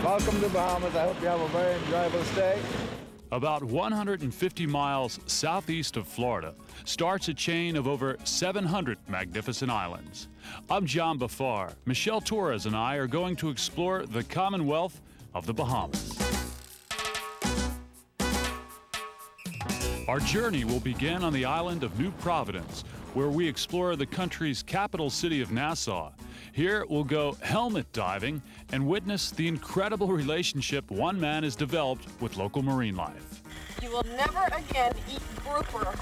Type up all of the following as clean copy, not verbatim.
Welcome to Bahamas. I hope you have a very enjoyable stay. About 150 miles southeast of Florida starts a chain of over 700 magnificent islands. I'm John Biffar. Michelle Torrez and I are going to explore the Commonwealth of the Bahamas. Our journey will begin on the island of New Providence, where we explore the country's capital city of Nassau. Here we'll go helmet diving and witness the incredible relationship one man has developed with local marine life. You will never again eat grouper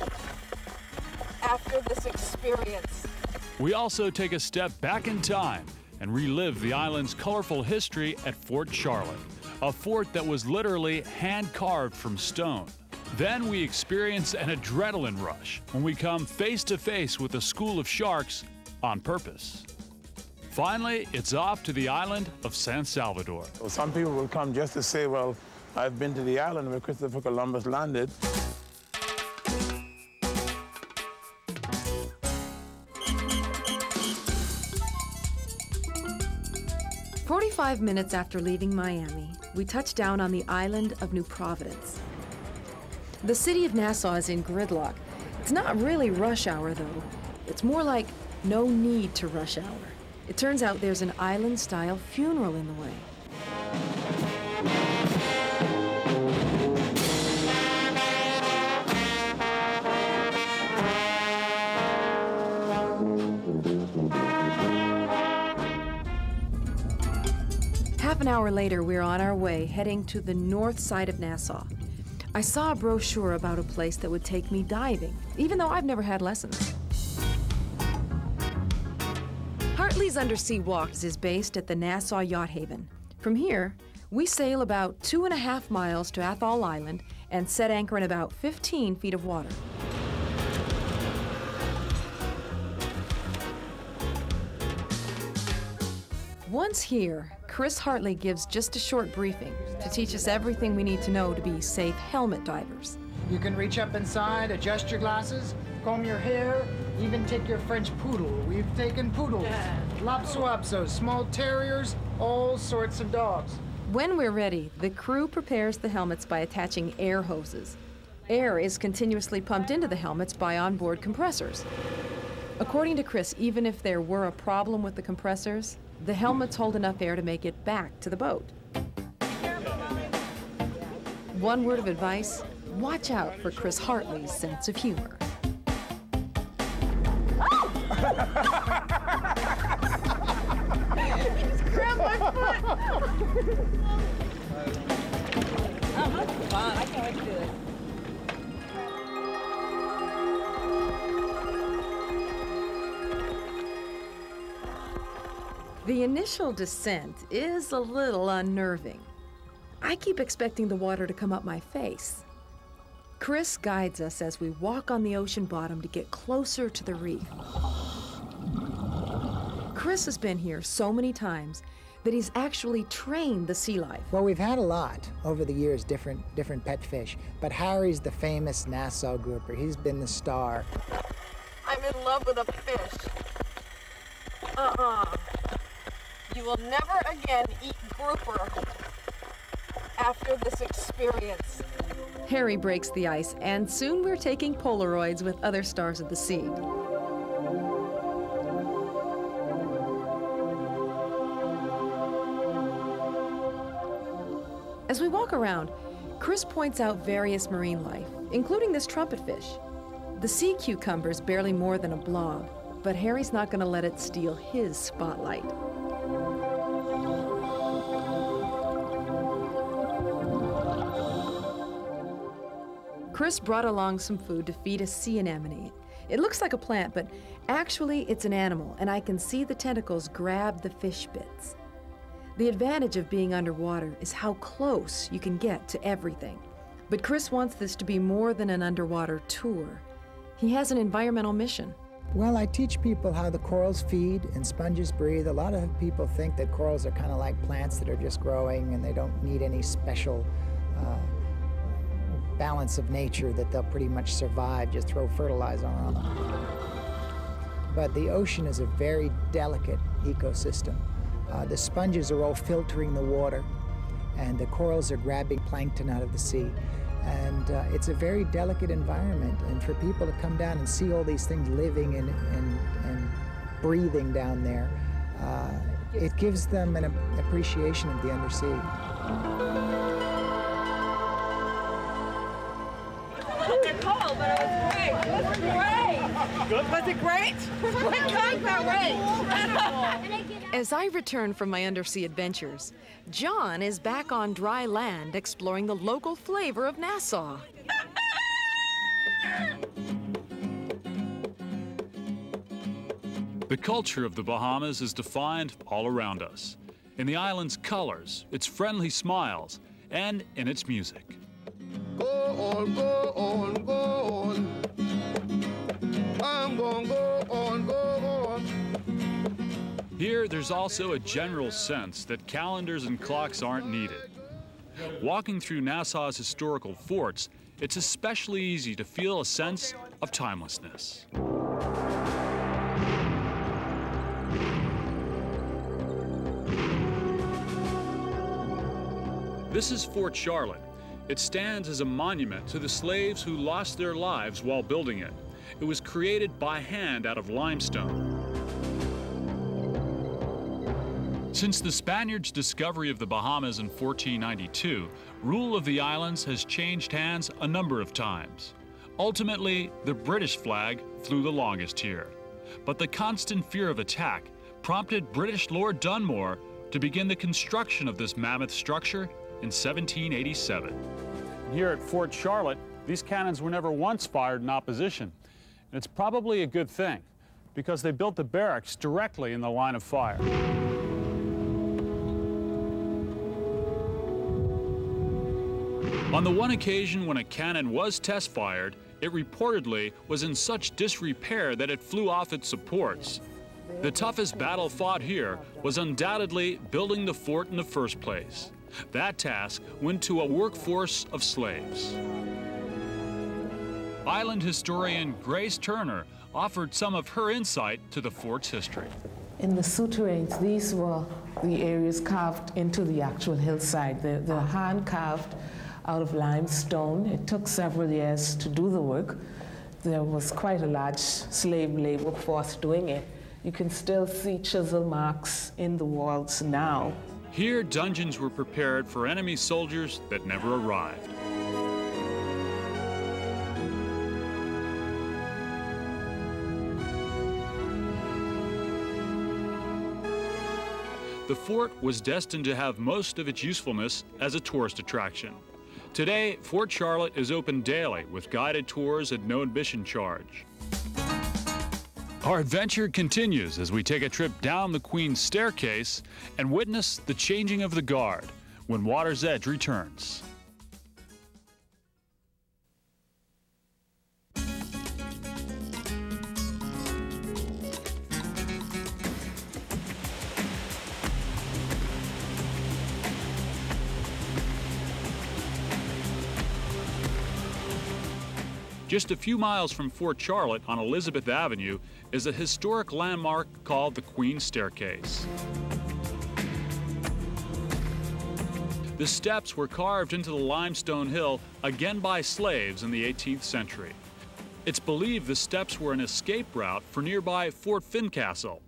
after this experience. We also take a step back in time and relive the island's colorful history at Fort Charlotte, a fort that was literally hand-carved from stone. Then we experience an adrenaline rush when we come face to face with a school of sharks on purpose. Finally, it's off to the island of San Salvador. Well, some people will come just to say, well, I've been to the island where Christopher Columbus landed. "45 minutes after leaving Miami, we touched down on the island of New Providence. The city of Nassau is in gridlock. It's not really rush hour, though. It's more like no need to rush hour. It turns out there's an island-style funeral in the way. Half an hour later, we're on our way, heading to the north side of Nassau. I saw a brochure about a place that would take me diving, even though I've never had lessons. Hartley's Undersea Walk is based at the Nassau Yacht Haven. From here, we sail about 2.5 miles to Atholl Island and set anchor in about 15 feet of water. Once here, Chris Hartley gives just a short briefing to teach us everything we need to know to be safe helmet divers. You can reach up inside, adjust your glasses, comb your hair, even take your French poodle. We've taken poodles, Lhasa, small terriers, all sorts of dogs. When we're ready, the crew prepares the helmets by attaching air hoses. Air is continuously pumped into the helmets by onboard compressors. According to Chris, even if there were a problem with the compressors, the helmets hold enough air to make it back to the boat. One word of advice, watch out for Chris Hartley's sense of humor. Just grabbed my foot. Oh, that's fun. I can't wait to do this. The initial descent is a little unnerving. I keep expecting the water to come up my face. Chris guides us as we walk on the ocean bottom to get closer to the reef. Chris has been here so many times that he's actually trained the sea life. Well, we've had a lot over the years, different pet fish, but Harry's the famous Nassau grouper. He's been the star. I'm in love with a fish. You will never again eat grouper after this experience. Harry breaks the ice, and soon we're taking Polaroids with other stars of the sea. As we walk around, Chris points out various marine life, including this trumpetfish. The sea cucumber's barely more than a blob, but Harry's not going to let it steal his spotlight. Chris brought along some food to feed a sea anemone. It looks like a plant, but actually it's an animal, and I can see the tentacles grab the fish bits. The advantage of being underwater is how close you can get to everything. But Chris wants this to be more than an underwater tour. He has an environmental mission. Well, I teach people how the corals feed and sponges breathe. A lot of people think that corals are kind of like plants that are just growing and they don't need any special balance of nature, that they'll pretty much survive, just throw fertilizer on them. but the ocean is a very delicate ecosystem. The sponges are all filtering the water, and the corals are grabbing plankton out of the sea. And it's a very delicate environment, and for people to come down and see all these things living and breathing down there, it gives them an appreciation of the undersea. It's cold, but it was great. It was great. Good? Was it great? Oh my God, that was incredible. As I return from my undersea adventures, John is back on dry land exploring the local flavor of Nassau. The culture of the Bahamas is defined all around us, in the island's colors, its friendly smiles, and in its music. Go on, go on, go on. I'm gonna go on, go on. Here, there's also a general sense that calendars and clocks aren't needed. Walking through Nassau's historical forts, it's especially easy to feel a sense of timelessness. This is Fort Charlotte. It stands as a monument to the slaves who lost their lives while building it. It was created by hand out of limestone. Since the Spaniards' discovery of the Bahamas in 1492, rule of the islands has changed hands a number of times. Ultimately, the British flag flew the longest here. But the constant fear of attack prompted British Lord Dunmore to begin the construction of this mammoth structure in 1787. Here at Fort Charlotte, these cannons were never once fired in opposition. And it's probably a good thing, because they built the barracks directly in the line of fire. On the one occasion when a cannon was test-fired, it reportedly was in such disrepair that it flew off its supports. The toughest battle fought here was undoubtedly building the fort in the first place. That task went to a workforce of slaves. Island historian Grace Turner offered some of her insight to the fort's history. In the souterrains, these were the areas carved into the actual hillside. They're hand-carved out of limestone. It took several years to do the work. There was quite a large slave labor force doing it. You can still see chisel marks in the walls now. Here, dungeons were prepared for enemy soldiers that never arrived. The fort was destined to have most of its usefulness as a tourist attraction. Today, Fort Charlotte is open daily with guided tours at no admission charge. Our adventure continues as we take a trip down the Queen's Staircase and witness the changing of the guard when Water's Edge returns. Just a few miles from Fort Charlotte on Elizabeth Avenue is a historic landmark called the Queen's Staircase. The steps were carved into the limestone hill again by slaves in the 18th century. It's believed the steps were an escape route for nearby Fort Fincastle.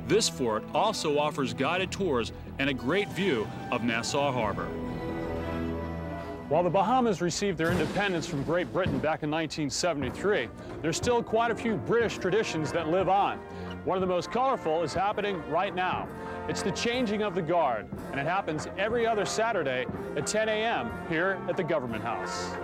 This fort also offers guided tours and a great view of Nassau Harbor. While the Bahamas received their independence from Great Britain back in 1973, there's still quite a few British traditions that live on. One of the most colorful is happening right now. It's the changing of the guard, and it happens every other Saturday at 10 a.m. here at the Government House.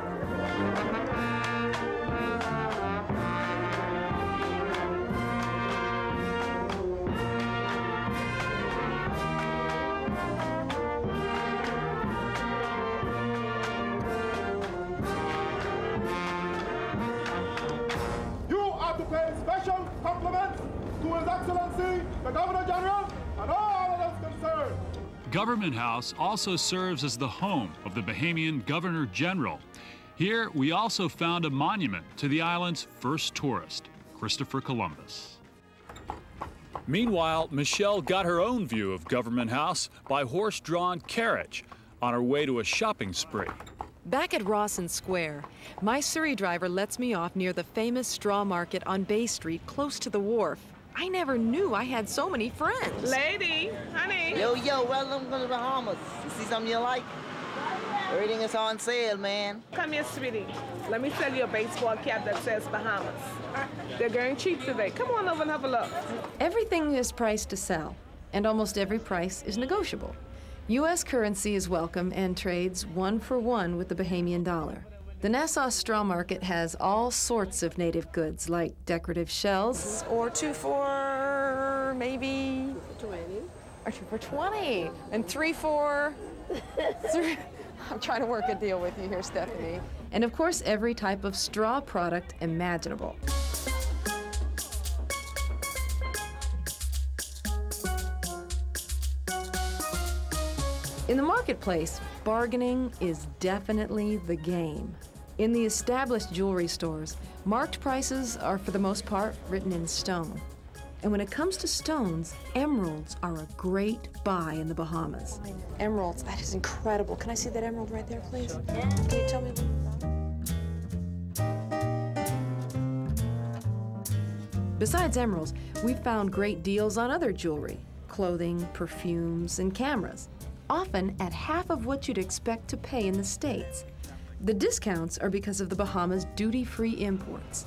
Special compliments to His Excellency, the Governor General, and all of those concerned. Government House also serves as the home of the Bahamian Governor General. Here, we also found a monument to the island's first tourist, Christopher Columbus. Meanwhile, Michelle got her own view of Government House by horse-drawn carriage on her way to a shopping spree. Back at Rawson Square, my Surrey driver lets me off near the famous straw market on Bay Street, close to the wharf. I never knew I had so many friends. Lady, honey. Yo, welcome to the Bahamas. You see something you like? Everything is on sale, man. Come here, sweetie. Let me sell you a baseball cap that says Bahamas. They're going cheap today. Come on over and have a look. Everything is priced to sell, and almost every price is negotiable. U.S. currency is welcome and trades 1 for 1 with the Bahamian dollar. The Nassau straw market has all sorts of native goods, like decorative shells. Or 2 for maybe 20. Or 2 for 20. And 3 for... I'm trying to work a deal with you here, Stephanie. And of course, every type of straw product imaginable. In the marketplace, bargaining is definitely the game. In the established jewelry stores, marked prices are for the most part written in stone. And when it comes to stones, emeralds are a great buy in the Bahamas. emeralds. That is incredible. Can I see that emerald right there, please? Can you tell me what? Besides emeralds, we found great deals on other jewelry, clothing, perfumes, and cameras, often at half of what you'd expect to pay in the States. The discounts are because of the Bahamas' duty-free imports.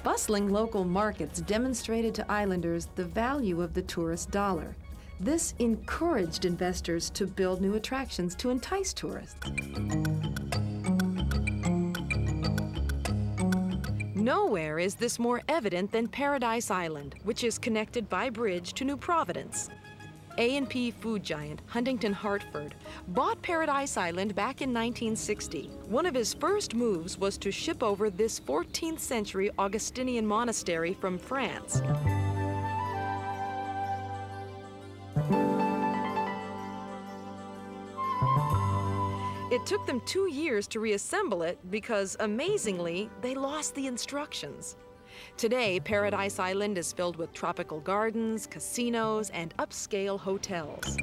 Bustling local markets demonstrated to islanders the value of the tourist dollar. This encouraged investors to build new attractions to entice tourists. Nowhere is this more evident than Paradise Island, which is connected by bridge to New Providence. A&P food giant Huntington Hartford bought Paradise Island back in 1960. One of his first moves was to ship over this 14th century Augustinian monastery from France. It took them 2 years to reassemble it because, amazingly, they lost the instructions. Today, Paradise Island is filled with tropical gardens, casinos, and upscale hotels.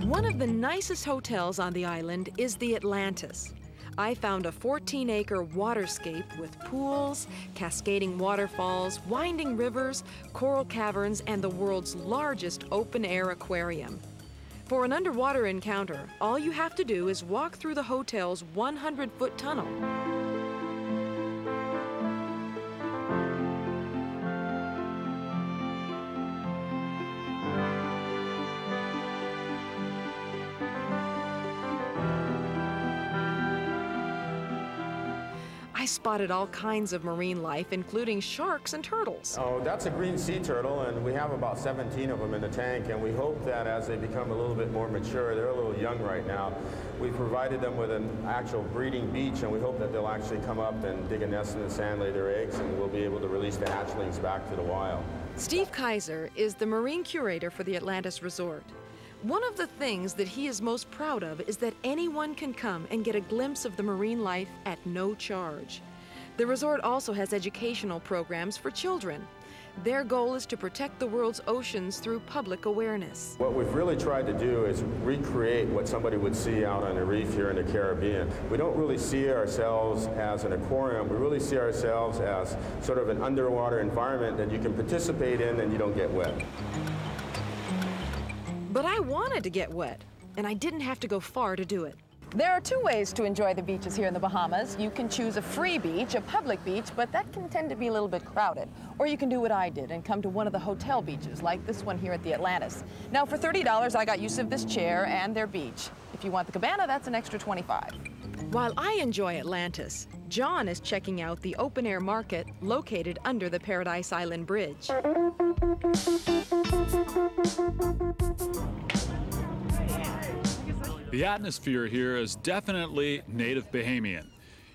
One of the nicest hotels on the island is the Atlantis. I found a 14-acre waterscape with pools, cascading waterfalls, winding rivers, coral caverns, and the world's largest open-air aquarium. For an underwater encounter, all you have to do is walk through the hotel's 100-foot tunnel. I spotted all kinds of marine life, including sharks and turtles. Oh, that's a green sea turtle, and we have about 17 of them in the tank, and we hope that as they become a little bit more mature, they're a little young right now, we've provided them with an actual breeding beach, and we hope that they'll actually come up and dig a nest in the sand, lay their eggs, and we'll be able to release the hatchlings back to the wild. Steve Kaiser is the marine curator for the Atlantis Resort. One of the things that he is most proud of is that anyone can come and get a glimpse of the marine life at no charge. The resort also has educational programs for children. Their goal is to protect the world's oceans through public awareness. What we've really tried to do is recreate what somebody would see out on a reef here in the Caribbean. We don't really see ourselves as an aquarium. We really see ourselves as sort of an underwater environment that you can participate in and you don't get wet. But I wanted to get wet, and I didn't have to go far to do it. There are 2 ways to enjoy the beaches here in the Bahamas. You can choose a free beach, a public beach, but that can tend to be a little bit crowded. Or you can do what I did and come to one of the hotel beaches, like this one here at the Atlantis. Now, for $30, I got use of this chair and their beach. If you want the cabana, that's an extra $25. While I enjoy Atlantis, John is checking out the open-air market located under the Paradise Island Bridge. The atmosphere here is definitely native Bahamian.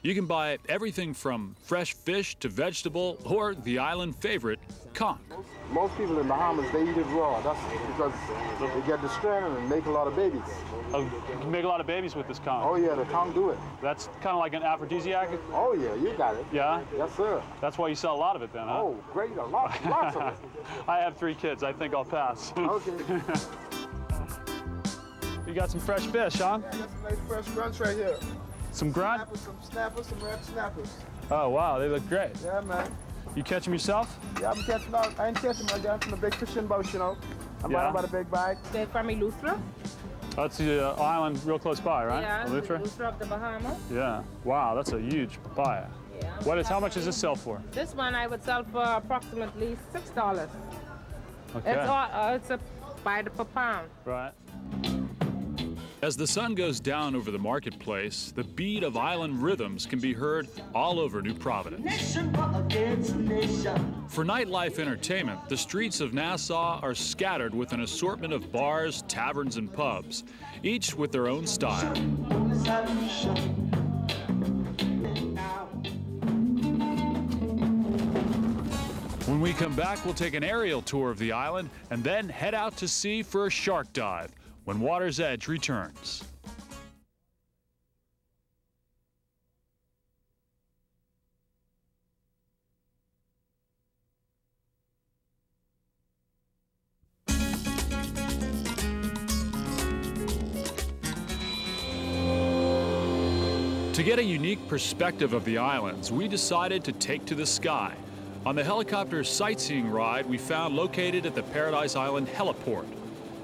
You can buy everything from fresh fish to vegetable or the island favorite, conch. Most people in the Bahamas, they eat it raw. That's because they get the strand and make a lot of babies. Oh, you can make a lot of babies with this conch. Oh yeah, the conch do it. That's kind of like an aphrodisiac? Oh yeah, you got it. Yeah? Yes, sir. That's why you sell a lot of it then, huh? Oh, great, lots of it. I have 3 kids. I think I'll pass. Okay. You got some fresh fish, huh? Yeah, I got some nice fresh grunts right here. Some grunt? Some snappers, some red snappers. Oh, wow, they look great. Yeah, man. You catch them yourself? Yeah, I'm catching them. I ain't catching them. I got from the big fishing boat, you know. I'm buying about a big bag. They're from Eleuthera. That's the island real close by, right? Yeah, Eleuthera? Eleuthera of the Bahamas. Yeah. Wow, that's a huge papaya. Yeah. How much does this sell for? This one I would sell for approximately $6. Okay. It's a bite per pound. Right. As the sun goes down over the marketplace, the beat of island rhythms can be heard all over New Providence. For nightlife entertainment, the streets of Nassau are scattered with an assortment of bars, taverns, and pubs, each with their own style. When we come back, we'll take an aerial tour of the island and then head out to sea for a shark dive when Water's Edge returns. To get a unique perspective of the islands, we decided to take to the sky. On the helicopter sightseeing ride we found located at the Paradise Island heliport.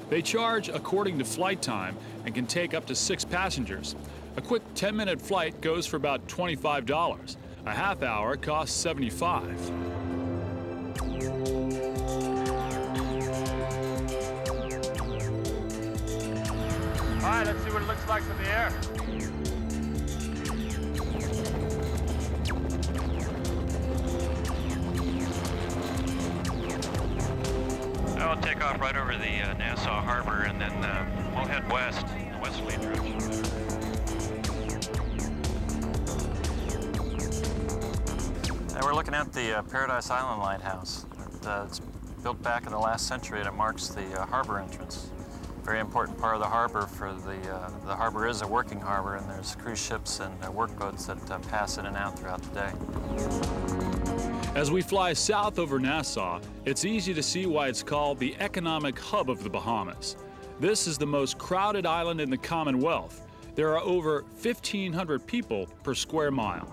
They charge according to flight time and can take up to 6 passengers. A quick 10-minute flight goes for about $25. A half hour costs $75. All right, let's see what it looks like from the air. I'll take off right over the Nassau Harbor, and then we'll head west, the westerly direction. And we're looking at the Paradise Island Lighthouse. It's built back in the last century, and it marks the harbor entrance. Very important part of the harbor. For the harbor is a working harbor, and there's cruise ships and workboats that pass in and out throughout the day. As we fly south over Nassau, it's easy to see why it's called the economic hub of the Bahamas. This is the most crowded island in the Commonwealth. There are over 1,500 people per square mile.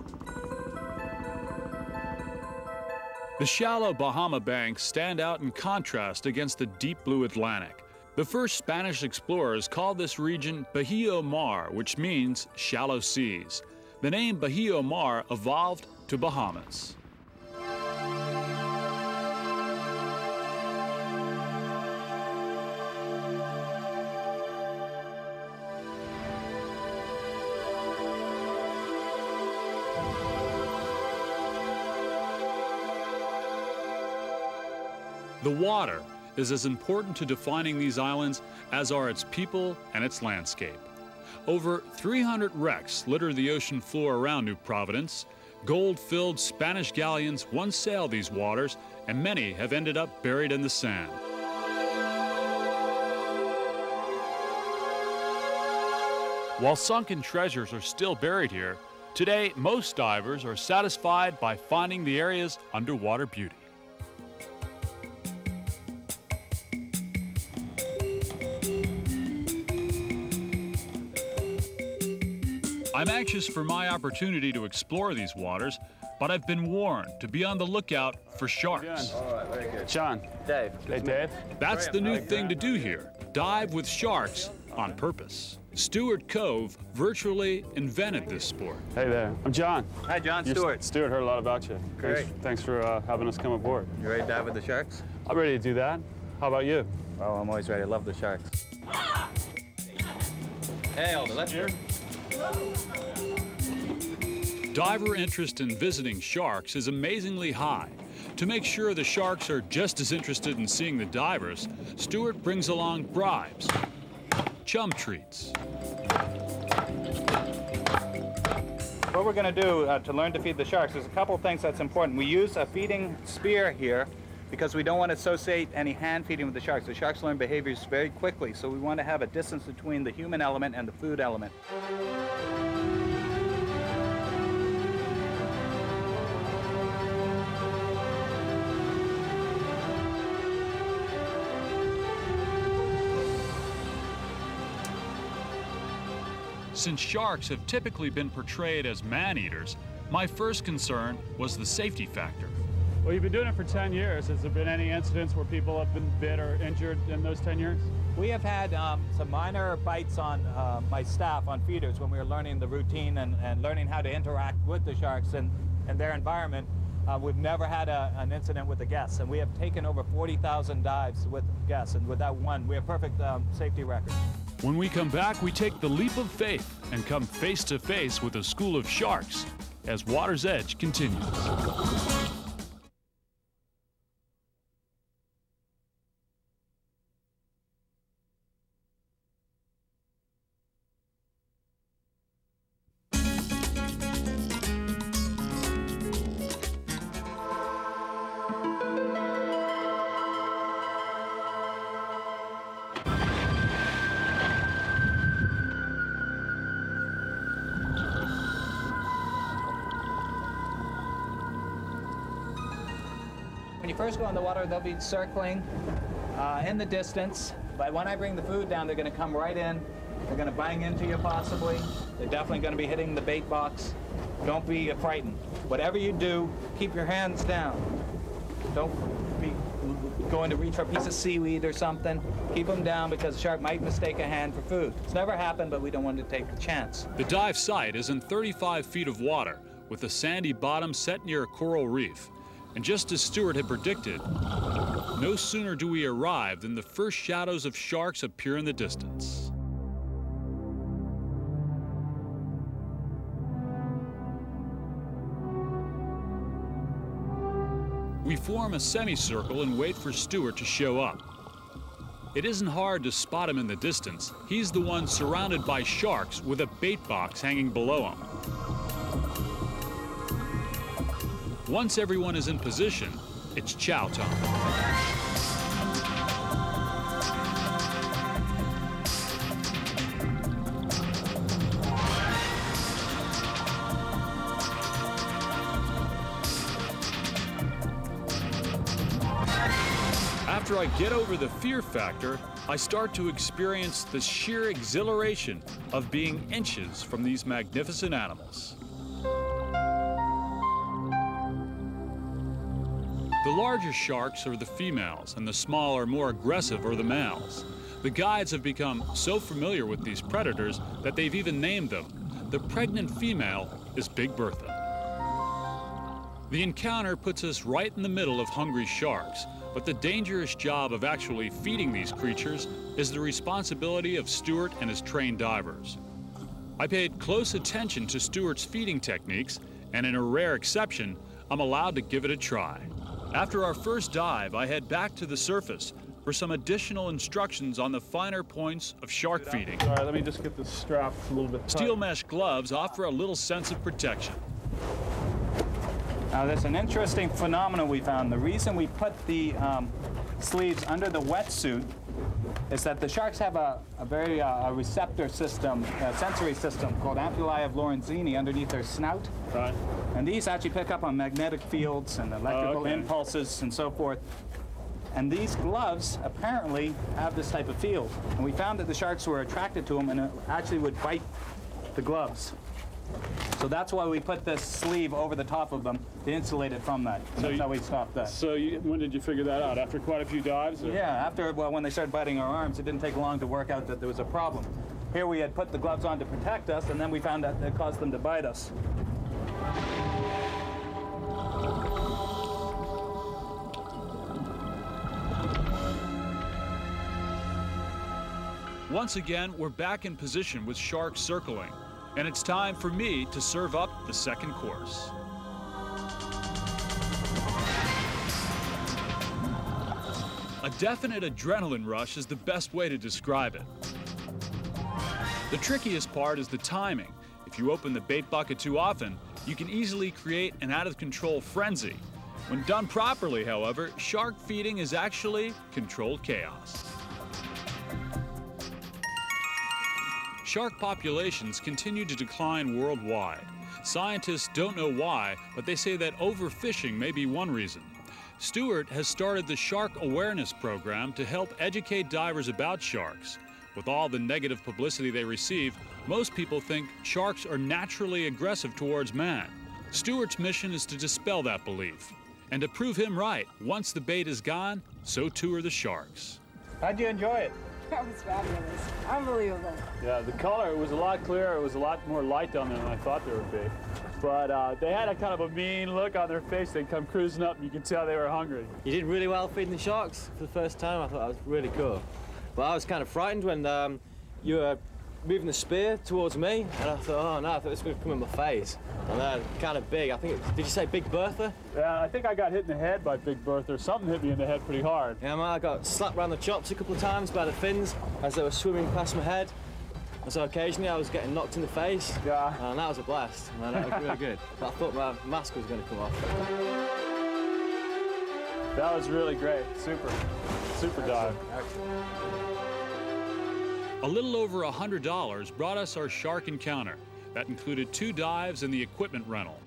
The shallow Bahama banks stand out in contrast against the deep blue Atlantic. The first Spanish explorers called this region Bajío Mar, which means shallow seas. The name Bajío Mar evolved to Bahamas. The water is as important to defining these islands as are its people and its landscape. Over 300 wrecks litter the ocean floor around New Providence. Gold-filled Spanish galleons once sailed these waters, and many have ended up buried in the sand. While sunken treasures are still buried here, today most divers are satisfied by finding the area's underwater beauty. I'm anxious for my opportunity to explore these waters, but I've been warned to be on the lookout for sharks. All right, very good. John. Dave. Hey, Dave. That's the new thing to do here. Dive with sharks on purpose. Stuart Cove virtually invented this sport. Hey there. I'm John. Hi, John. Stuart. Stuart, heard a lot about you. Great. Thanks for having us come aboard. You ready to dive with the sharks? I'm ready to do that. How about you? Oh, I'm always ready. I love the sharks. Hey, Alder, let's hear. Diver interest in visiting sharks is amazingly high. To make sure the sharks are just as interested in seeing the divers, Stuart brings along bribes, chum treats. what we're going to do to learn to feed the sharks, there's a couple things that's important. We use a feeding spear here because we don't want to associate any hand feeding with the sharks. The sharks learn behaviors very quickly, so we want to have a distance between the human element and the food element. Since sharks have typically been portrayed as man-eaters, my first concern was the safety factor. Well, you've been doing it for 10 years. Has there been any incidents where people have been bit or injured in those 10 years? We have had some minor bites on my staff on feeders when we were learning the routine and learning how to interact with the sharks and their environment. We've never had an incident with the guests, and we have taken over 40,000 dives with guests, and with that one, we have perfect safety record. When we come back, we take the leap of faith and come face to face with a school of sharks as Water's Edge continues. When you first go in the water, they'll be circling in the distance, but when I bring the food down, they're going to come right in. They're going to bang into you possibly. They're definitely going to be hitting the bait box. Don't be frightened. Whatever you do, keep your hands down. Don't be going to reach for a piece of seaweed or something. Keep them down because the shark might mistake a hand for food. It's never happened, but we don't want to take a chance. The dive site is in 35 feet of water with a sandy bottom set near a coral reef. And just as Stuart had predicted, no sooner do we arrive than the first shadows of sharks appear in the distance. We form a semicircle and wait for Stuart to show up. It isn't hard to spot him in the distance. He's the one surrounded by sharks with a bait box hanging below him. Once everyone is in position, it's chow time. After I get over the fear factor, I start to experience the sheer exhilaration of being inches from these magnificent animals. The larger sharks are the females, and the smaller, more aggressive are the males. The guides have become so familiar with these predators that they've even named them. The pregnant female is Big Bertha. The encounter puts us right in the middle of hungry sharks, but the dangerous job of actually feeding these creatures is the responsibility of Stuart and his trained divers. I paid close attention to Stuart's feeding techniques, and in a rare exception, I'm allowed to give it a try. After our first dive, I head back to the surface for some additional instructions on the finer points of shark feeding. All right, let me just get this strap a little bit tight. Steel mesh gloves offer a little sense of protection. Now, there's an interesting phenomenon we found. The reason we put the sleeves under the wetsuit is that the sharks have a very receptor system, a sensory system called ampullae of Lorenzini underneath their snout. Right. And these actually pick up on magnetic fields and electrical impulses and so forth. And these gloves apparently have this type of field. And we found that the sharks were attracted to them and it actually would bite the gloves. So that's why we put this sleeve over the top of them to insulate it from that. So that's how we stopped that. So when did you figure that out? After quite a few dives? Or? Yeah, when they started biting our arms, it didn't take long to work out that there was a problem. Here we had put the gloves on to protect us, and then we found that it caused them to bite us. Once again, we're back in position with sharks circling, and it's time for me to serve up the second course. A definite adrenaline rush is the best way to describe it. The trickiest part is the timing. If you open the bait bucket too often, you can easily create an out-of-control frenzy. When done properly, however, shark feeding is actually controlled chaos. Shark populations continue to decline worldwide. Scientists don't know why, but they say that overfishing may be one reason. Stuart has started the Shark Awareness Program to help educate divers about sharks. With all the negative publicity they receive, most people think sharks are naturally aggressive towards man. Stuart's mission is to dispel that belief and to prove him right. Once the bait is gone, so too are the sharks. How'd you enjoy it? That was fabulous. Unbelievable. Yeah, the color, it was a lot clearer. It was a lot more light down there than I thought there would be. But they had a kind of a mean look on their face. They'd come cruising up and you could tell they were hungry. You did really well feeding the sharks for the first time. I thought that was really cool. But I was kind of frightened when you were moving the spear towards me, and I thought, oh no, I thought this was going to come in my face. And then kind of big, I think, did you say Big Bertha? Yeah, I think I got hit in the head by Big Bertha. Something hit me in the head pretty hard. Yeah, man, I got slapped around the chops a couple of times by the fins as they were swimming past my head. And so occasionally I was getting knocked in the face. Yeah. And that was a blast. And that was really good. But I thought my mask was going to come off. That was really great. Super dive. A little over $100 brought us our shark encounter. That included 2 dives and the equipment rental.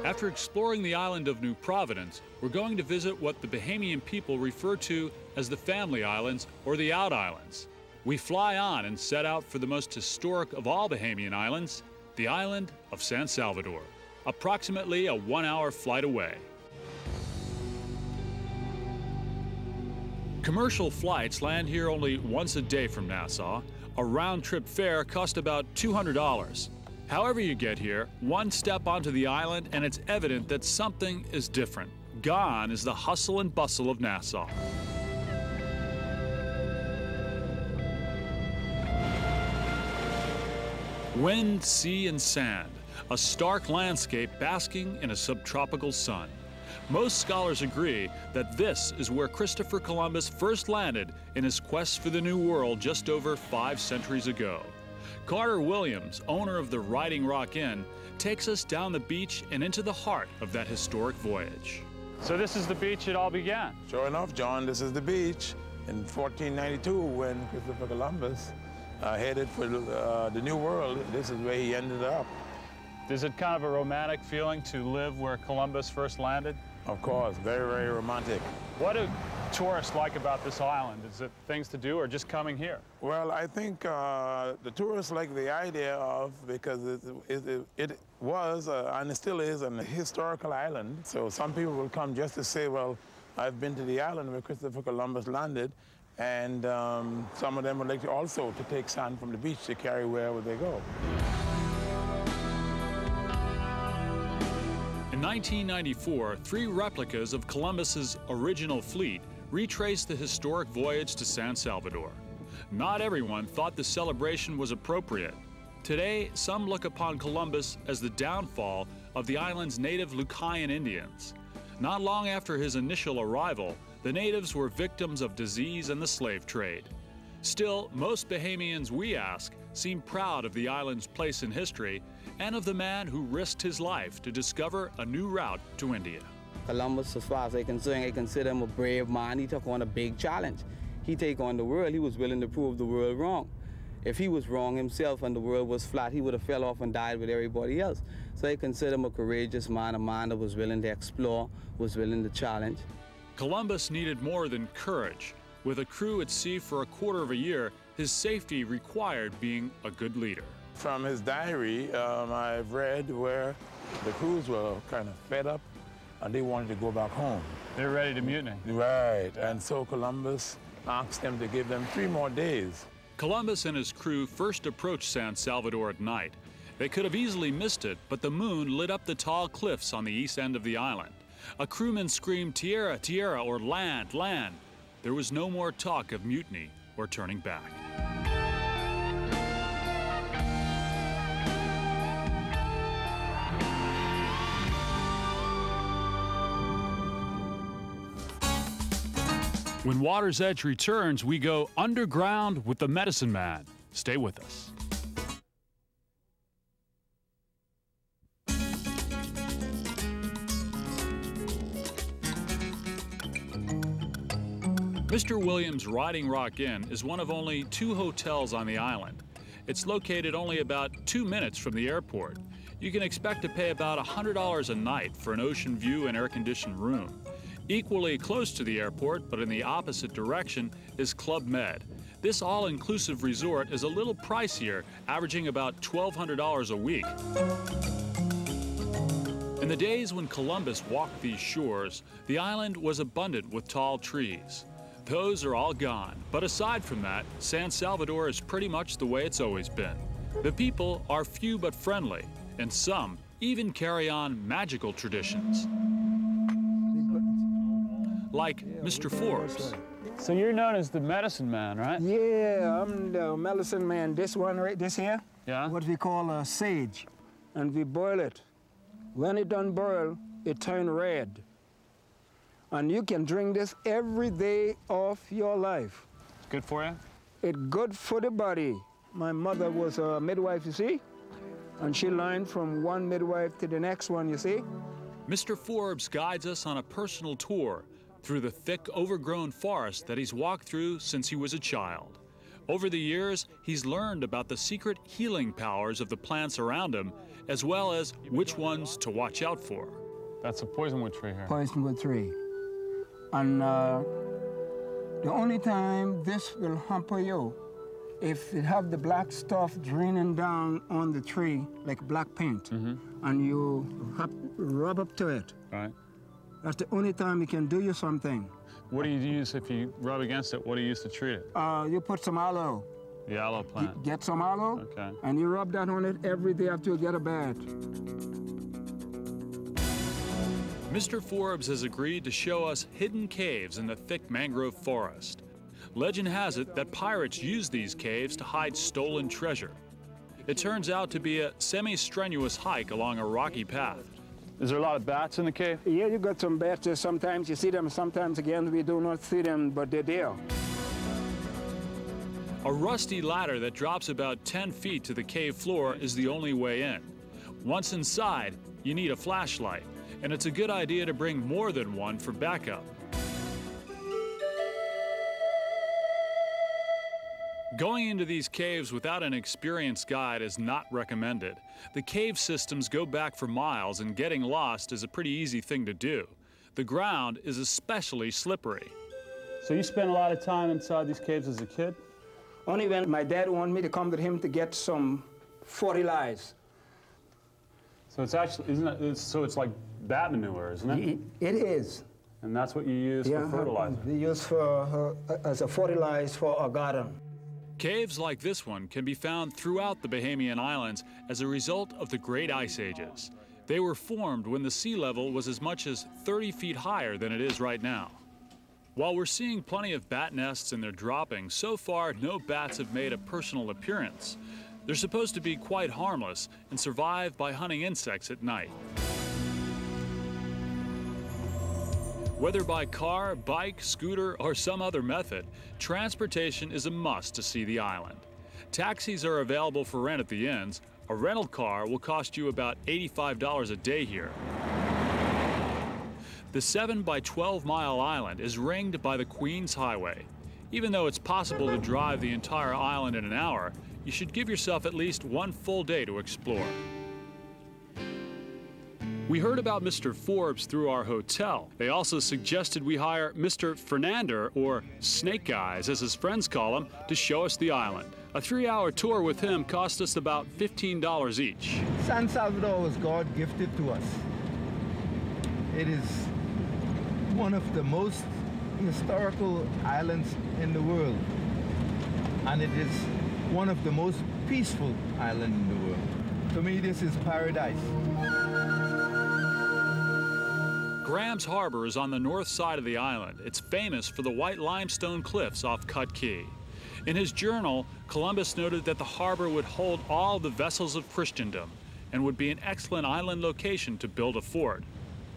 After exploring the island of New Providence, we're going to visit what the Bahamian people refer to as the Family Islands or the Out Islands. We fly on and set out for the most historic of all Bahamian islands, the island of San Salvador, approximately a 1-hour flight away. Commercial flights land here only once a day from Nassau. A round-trip fare costs about $200. However you get here, one step onto the island and it's evident that something is different. Gone is the hustle and bustle of Nassau. Wind, sea, and sand, a stark landscape basking in a subtropical sun. Most scholars agree that this is where Christopher Columbus first landed in his quest for the New World just over 5 centuries ago. Carter Williams, owner of the Riding Rock Inn, takes us down the beach and into the heart of that historic voyage. So this is the beach it all began? Sure enough, John, this is the beach. In 1492, when Christopher Columbus headed for the New World, this is where he ended up. Is it kind of a romantic feeling to live where Columbus first landed? Of course, very, very romantic. What do tourists like about this island? Is it things to do or just coming here? Well, I think the tourists like the idea of, because it was and it still is an historical island. So some people will come just to say, well, I've been to the island where Christopher Columbus landed, and some of them would like to also to take sand from the beach to carry wherever they go. In 1994, 3 replicas of Columbus's original fleet retraced the historic voyage to San Salvador. Not everyone thought the celebration was appropriate. Today, some look upon Columbus as the downfall of the island's native Lucayan Indians. Not long after his initial arrival, the natives were victims of disease and the slave trade. Still, most Bahamians we ask seem proud of the island's place in history and of the man who risked his life to discover a new route to India. Columbus, as far as I'm concerned, I consider him a brave man. He took on a big challenge. He took on the world. He was willing to prove the world wrong. If he was wrong himself and the world was flat, he would have fell off and died with everybody else. So I consider him a courageous man, a man that was willing to explore, was willing to challenge. Columbus needed more than courage. With a crew at sea for a quarter of a year, his safety required being a good leader. From his diary, I've read where the crews were kind of fed up and they wanted to go back home. They were ready to mutiny. Right, and so Columbus asked them to give them 3 more days. Columbus and his crew first approached San Salvador at night. They could have easily missed it, but the moon lit up the tall cliffs on the east end of the island. A crewman screamed, "Tierra, tierra," or "land, land." There was no more talk of mutiny or turning back. When Water's Edge returns, we go underground with the Medicine Man. Stay with us. Mr. Williams' Riding Rock Inn is one of only 2 hotels on the island. It's located only about 2 minutes from the airport. You can expect to pay about $100 a night for an ocean view and air-conditioned room. Equally close to the airport, but in the opposite direction, is Club Med. This all-inclusive resort is a little pricier, averaging about $1,200 a week. In the days when Columbus walked these shores, the island was abundant with tall trees. Those are all gone, but aside from that, San Salvador is pretty much the way it's always been. The people are few but friendly, and some even carry on magical traditions. Like Mr. Forbes. So you're known as the Medicine Man, right? Yeah, I'm the medicine man. This one right, this here, yeah, what we call sage, and we boil it. When it done boil, it turn red. And you can drink this every day of your life. It's good for you? It's good for the body. My mother was a midwife, you see, and she learned from one midwife to the next one, you see. Mr. Forbes guides us on a personal tour through the thick, overgrown forest that he's walked through since he was a child. Over the years, he's learned about the secret healing powers of the plants around him, as well as which ones to watch out for. That's a poisonwood tree here. Poisonwood tree. And the only time this will hamper you, if it have the black stuff draining down on the tree, like black paint, and you rub up to it. Right. That's the only time it can do you something. What do you use if you rub against it? What do you use to treat it? You put some aloe. The aloe plant. Get some aloe, okay, and you rub that on it every day after you get a bath. Mr. Forbes has agreed to show us hidden caves in the thick mangrove forest. Legend has it that pirates used these caves to hide stolen treasure. It turns out to be a semi-strenuous hike along a rocky path. Is there a lot of bats in the cave? Yeah, you got some bats there. Sometimes you see them, sometimes again we do not see them, but they're there. A rusty ladder that drops about 10 feet to the cave floor is the only way in. Once inside, you need a flashlight, and it's a good idea to bring more than one for backup. Going into these caves without an experienced guide is not recommended. The cave systems go back for miles, and getting lost is a pretty easy thing to do. The ground is especially slippery. So you spent a lot of time inside these caves as a kid? Only when my dad wanted me to come with him to get some 40 lies. So it's actually, so it's like bat manure, isn't it? It is. And that's what you use for fertilizer? We use for as a fertilizer for our garden. Caves like this one can be found throughout the Bahamian Islands as a result of the Great Ice Ages. They were formed when the sea level was as much as 30 feet higher than it is right now. While we're seeing plenty of bat nests and they're dropping, so far no bats have made a personal appearance. They're supposed to be quite harmless and survive by hunting insects at night. Whether by car, bike, scooter, or some other method, transportation is a must to see the island. Taxis are available for rent at the inns. A rental car will cost you about $85 a day here. The 7 by 12 mile island is ringed by the Queens Highway. Even though it's possible to drive the entire island in an hour, you should give yourself at least one full day to explore. We heard about Mr. Forbes through our hotel. They also suggested we hire Mr. Fernander, or Snake Eyes as his friends call him, to show us the island. A 3-hour tour with him cost us about $15 each. San Salvador was God gifted to us. It is one of the most historical islands in the world, and it is one of the most peaceful islands in the world. To me, this is paradise. Graham's Harbor is on the north side of the island. It's famous for the white limestone cliffs off Cut Key. In his journal, Columbus noted that the harbor would hold all the vessels of Christendom and would be an excellent island location to build a fort.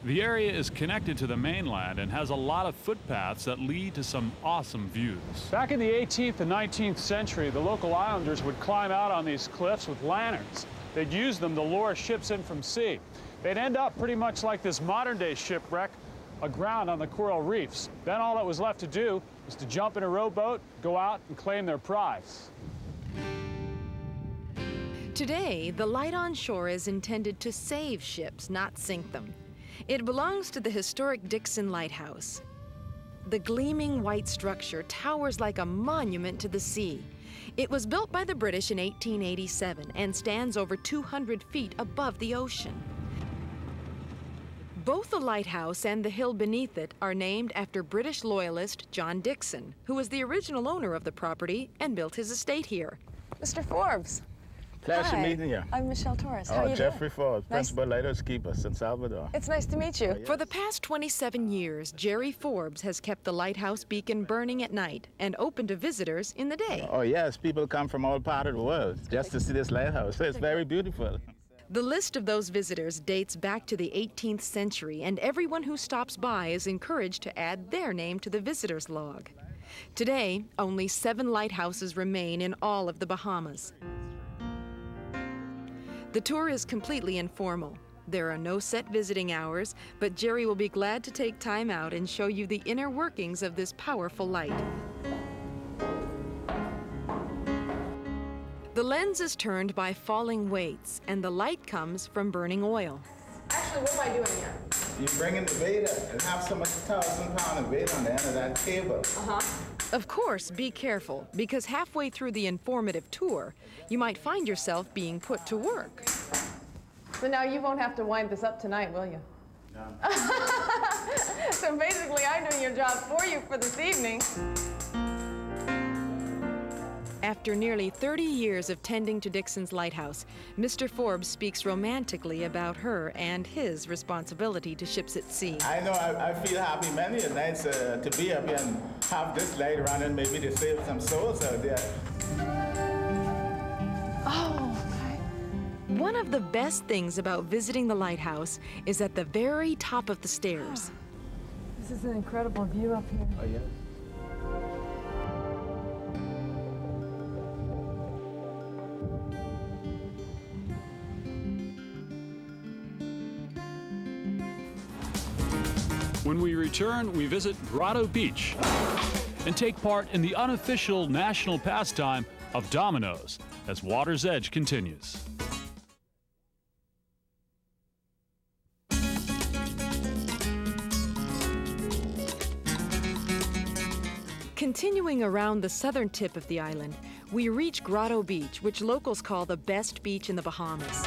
The area is connected to the mainland and has a lot of footpaths that lead to some awesome views. Back in the 18th and 19th century, the local islanders would climb out on these cliffs with lanterns. They'd use them to lure ships in from sea. They'd end up pretty much like this modern-day shipwreck, aground on the coral reefs. Then all that was left to do was to jump in a rowboat, go out, and claim their prize. Today, the light on shore is intended to save ships, not sink them. It belongs to the historic Dixon Lighthouse. The gleaming white structure towers like a monument to the sea. It was built by the British in 1887 and stands over 200 feet above the ocean. Both the lighthouse and the hill beneath it are named after British loyalist John Dixon, who was the original owner of the property and built his estate here. Mr. Forbes. Pleasure Hi. meeting you. I'm Michelle Torrez. How are you Jeffrey doing? Forbes, Nice. Principal Lighthouse Keeper, San Salvador. It's nice to meet you. For the past 27 years, Jerry Forbes has kept the lighthouse beacon burning at night and open to visitors in the day. Oh yes, people come from all parts of the world just to see this lighthouse. So it's very beautiful. The list of those visitors dates back to the 18th century, and everyone who stops by is encouraged to add their name to the visitor's log. Today, only 7 lighthouses remain in all of the Bahamas. The tour is completely informal. There are no set visiting hours, but Jerry will be glad to take time out and show you the inner workings of this powerful light. The lens is turned by falling weights, and the light comes from burning oil. Actually, what am I doing here? You bring in the bait and have some 1,000-pound of bait on the end of that cable. Of course, be careful, because halfway through the informative tour, you might find yourself being put to work. So now you won't have to wind this up tonight, will you? No. So basically, I'm doing your job for you for this evening. After nearly 30 years of tending to Dixon's lighthouse, Mr. Forbes speaks romantically about her and his responsibility to ships at sea. I know I feel happy many a nights to be up here and have this light running, maybe to save some souls out there. Oh, okay. One of the best things about visiting the lighthouse is at the very top of the stairs. This is an incredible view up here. Oh, yes. When we return, we visit Grotto Beach and take part in the unofficial national pastime of dominoes as Water's Edge continues. Continuing around the southern tip of the island, we reach Grotto Beach, which locals call the best beach in the Bahamas.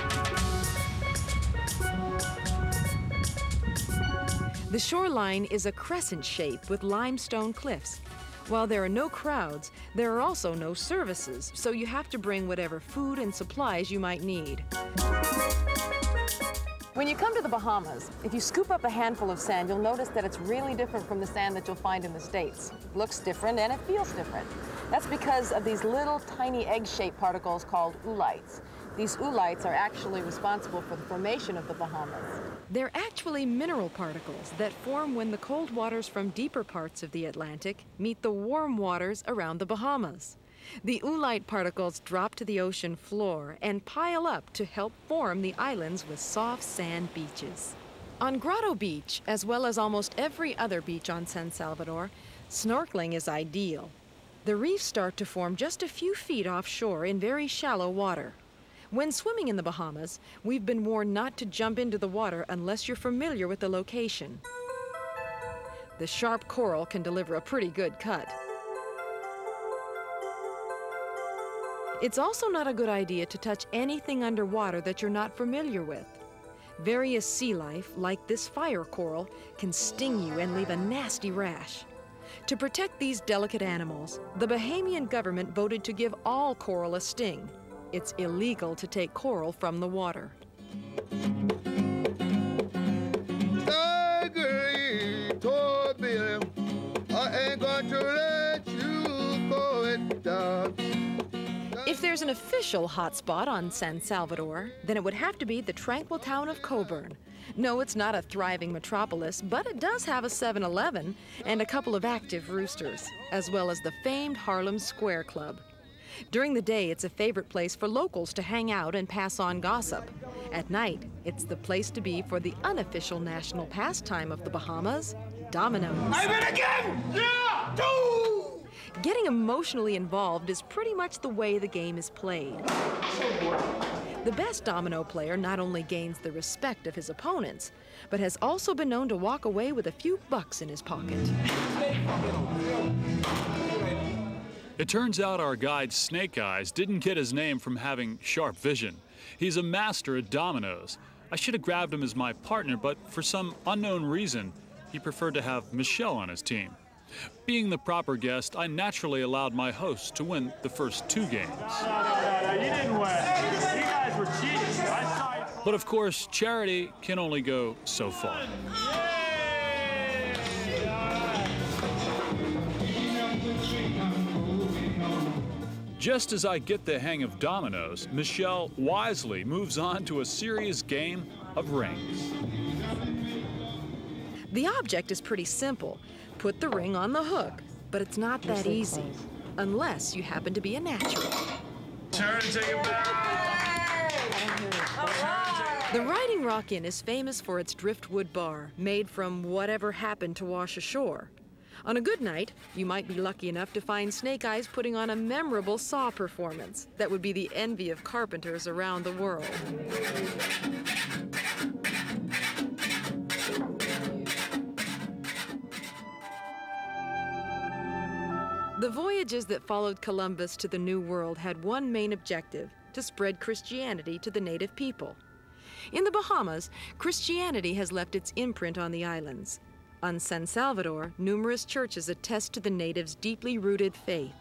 The shoreline is a crescent shape with limestone cliffs. While there are no crowds, there are also no services, so you have to bring whatever food and supplies you might need. When you come to the Bahamas, if you scoop up a handful of sand, you'll notice that it's really different from the sand that you'll find in the States. It looks different and it feels different. That's because of these little tiny egg-shaped particles called oolites. These oolites are actually responsible for the formation of the Bahamas. They're actually mineral particles that form when the cold waters from deeper parts of the Atlantic meet the warm waters around the Bahamas. The oolite particles drop to the ocean floor and pile up to help form the islands with soft sand beaches. On Grotto Beach, as well as almost every other beach on San Salvador, snorkeling is ideal. The reefs start to form just a few feet offshore in very shallow water. When swimming in the Bahamas, we've been warned not to jump into the water unless you're familiar with the location. The sharp coral can deliver a pretty good cut. It's also not a good idea to touch anything underwater that you're not familiar with. Various sea life, like this fire coral, can sting you and leave a nasty rash. To protect these delicate animals, the Bahamian government voted to give all coral a sting. It's illegal to take coral from the water. Hey, girl, you told me I ain't going to let you go it down. If If there's an official hotspot on San Salvador, then it would have to be the tranquil town of Coburn. No, it's not a thriving metropolis, but it does have a 7-Eleven and a couple of active roosters, as well as the famed Harlem Square Club. During the day, it's a favorite place for locals to hang out and pass on gossip. At night, it's the place to be for the unofficial national pastime of the Bahamas, dominoes. I'm in again! Yeah! Two! Getting emotionally involved is pretty much the way the game is played. The best domino player not only gains the respect of his opponents, but has also been known to walk away with a few bucks in his pocket. It turns out our guide Snake Eyes didn't get his name from having sharp vision. He's a master at dominoes. I should have grabbed him as my partner, but for some unknown reason, he preferred to have Michelle on his team. Being the proper guest, I naturally allowed my host to win the first 2 games. No, you didn't win. You guys were cheating. I saw you. But of course, charity can only go so far. Just as I get the hang of dominoes, Michelle wisely moves on to a serious game of rings. The object is pretty simple. Put the ring on the hook, but it's not that easy, unless you happen to be a natural. Turn and take it back! The Riding Rock Inn is famous for its driftwood bar, made from whatever happened to wash ashore. On a good night, you might be lucky enough to find Snake Eyes putting on a memorable saw performance that would be the envy of carpenters around the world. The voyages that followed Columbus to the New World had one main objective: to spread Christianity to the native people. In the Bahamas, Christianity has left its imprint on the islands. On San Salvador, numerous churches attest to the natives' deeply rooted faith.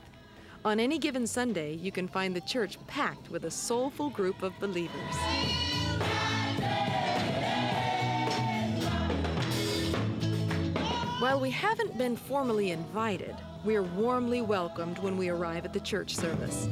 On any given Sunday, you can find the church packed with a soulful group of believers. While we haven't been formally invited, we are warmly welcomed when we arrive at the church service.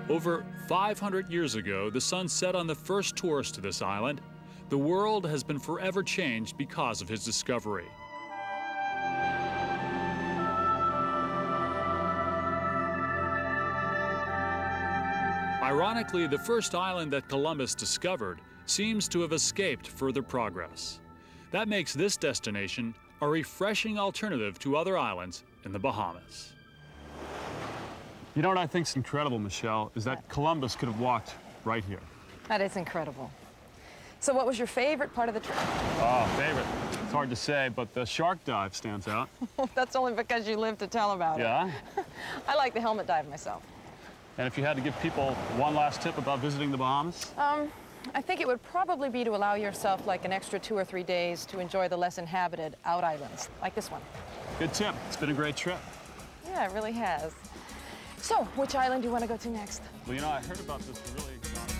Over 500 years ago, the sun set on the first tourist to this island. The world has been forever changed because of his discovery. Ironically, the first island that Columbus discovered seems to have escaped further progress. That makes this destination a refreshing alternative to other islands in the Bahamas. You know what I think's incredible, Michelle, is that Columbus could have walked right here. That is incredible. So what was your favorite part of the trip? Oh, favorite. It's hard to say, but the shark dive stands out. That's only because you lived to tell about it. Yeah? I like the helmet dive myself. And if you had to give people one last tip about visiting the Bahamas? I think it would probably be to allow yourself like an extra 2 or 3 days to enjoy the less inhabited out islands, like this one. Good tip. It's been a great trip. Yeah, it really has. So, which island do you want to go to next? Well, you know, I heard about this really exotic...